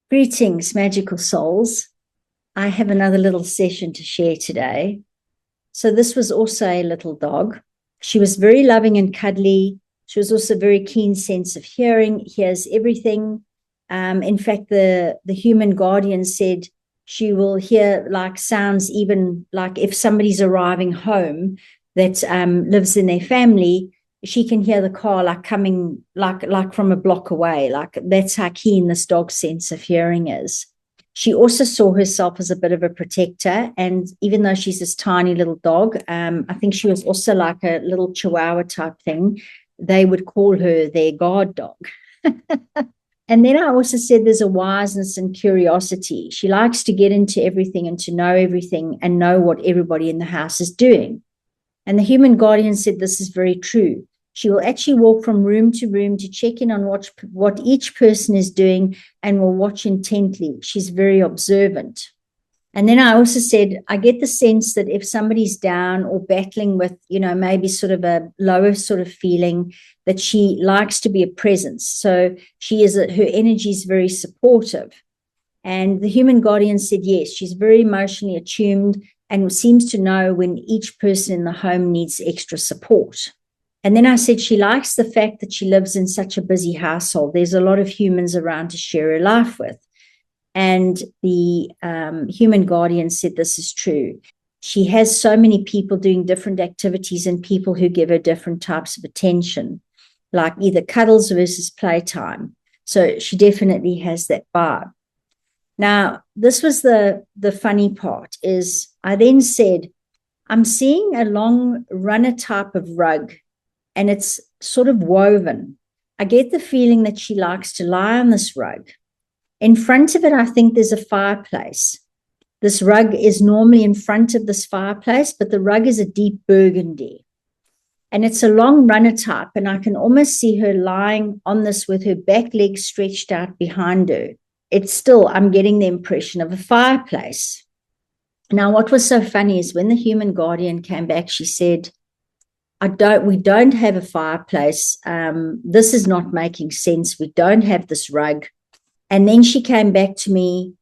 Greetings, magical souls. I have another little session to share today. So, this was also a little dog. She was very loving and cuddly. She was also very keen sense of hearing, hears everything. In fact, the human guardian said she will hear like sounds, even like if somebody's arriving home that lives in their family, she can hear the car like coming like from a block away. Like that's how keen this dog's sense of hearing is. She also saw herself as a bit of a protector. And even though she's this tiny little dog, I think she was also like a little chihuahua type thing. They would call her their guard dog. And then I also said there's a wiseness and curiosity. She likes to get into everything and to know everything and know what everybody in the house is doing. And the human guardian said this is very true. She will actually walk from room to room to check in on what each person is doing and will watch intently. She's very observant. And then I also said, I get the sense that if somebody's down or battling with, maybe sort of a lower sort of feeling, that she likes to be a presence. So her energy is very supportive. And the human guardian said, yes, she's very emotionally attuned and seems to know when each person in the home needs extra support. And then I said she likes the fact that she lives in such a busy household. There's a lot of humans around to share her life with. And the human guardian said this is true. She has so many people doing different activities and people who give her different types of attention, like either cuddles versus playtime. So she definitely has that vibe. Now, this was the funny part is I then said, I'm seeing a long runner type of rug and it's sort of woven. I get the feeling that she likes to lie on this rug. In front of it, I think there's a fireplace. This rug is normally in front of this fireplace, but the rug is a deep burgundy. And it's a long runner type, and I can almost see her lying on this with her back legs stretched out behind her. I'm getting the impression of a fireplace. Now, what was so funny is when the human guardian came back, she said, we don't have a fireplace. This is not making sense. We don't have this rug. And then she came back to me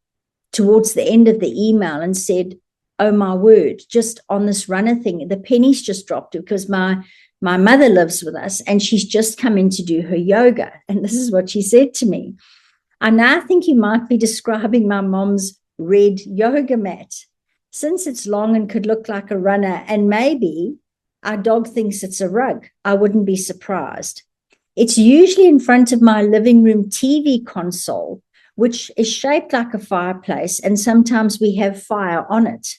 towards the end of the email and said, oh, my word, just on this runner thing, the pennies just dropped because my mother lives with us and she's just come in to do her yoga. And this is what she said to me. I now think you might be describing my mom's red yoga mat. Since it's long and could look like a runner, and maybe our dog thinks it's a rug, I wouldn't be surprised. It's usually in front of my living room TV console, which is shaped like a fireplace, and sometimes we have fire on it.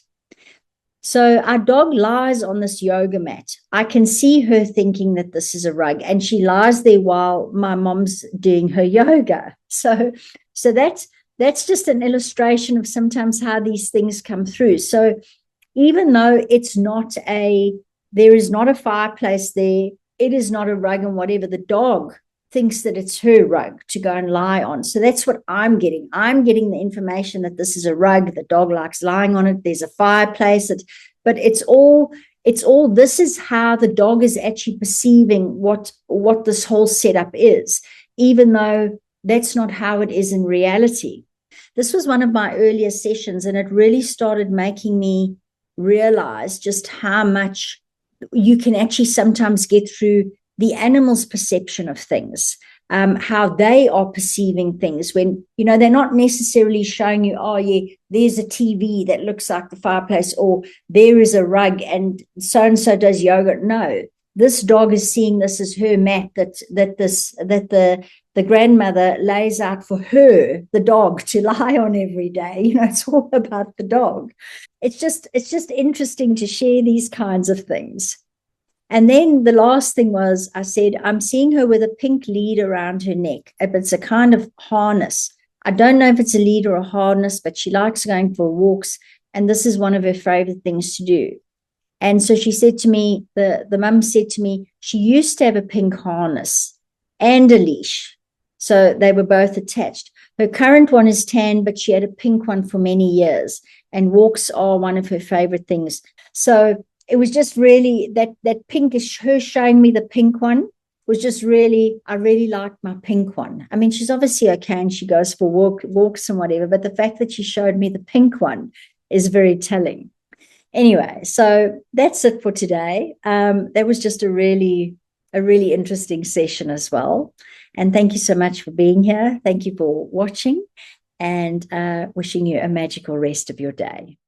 So our dog lies on this yoga mat. I can see her thinking that this is a rug, and she lies there while my mom's doing her yoga. So that's just an illustration of sometimes how these things come through. So even though there is not a fireplace there, it is not a rug, and whatever, the dog thinks that it's her rug to go and lie on. So that's what I'm getting. I'm getting the information that this is a rug. The dog likes lying on it. There's a fireplace. But it's all, this is how the dog is actually perceiving what this whole setup is, even though that's not how it is in reality. This was one of my earlier sessions, and it really started making me realize just how much you can actually sometimes get through the animal's perception of things, how they are perceiving things when, they're not necessarily showing you, oh, yeah, there's a TV that looks like the fireplace, or there is a rug and so does yoga. No, this dog is seeing this as her mat that the grandmother lays out for her, the dog, to lie on every day. It's all about the dog. It's just interesting to share these kinds of things. And then the last thing was, I said, I'm seeing her with a pink lead around her neck. It's a kind of harness. I don't know if it's a lead or a harness, but she likes going for walks. And this is one of her favorite things to do. And so she said to me, the mum said to me, she used to have a pink harness and a leash. So they were both attached. Her current one is tan, but she had a pink one for many years. And walks are one of her favorite things. So it was just really that pink is her showing me the pink one. was just really, I really liked my pink one. I mean, she's obviously okay and she goes for walks and whatever, but the fact that she showed me the pink one is very telling. Anyway, so that's it for today. That was just a really interesting session as well. And thank you so much for being here. Thank you for watching, and wishing you a magical rest of your day.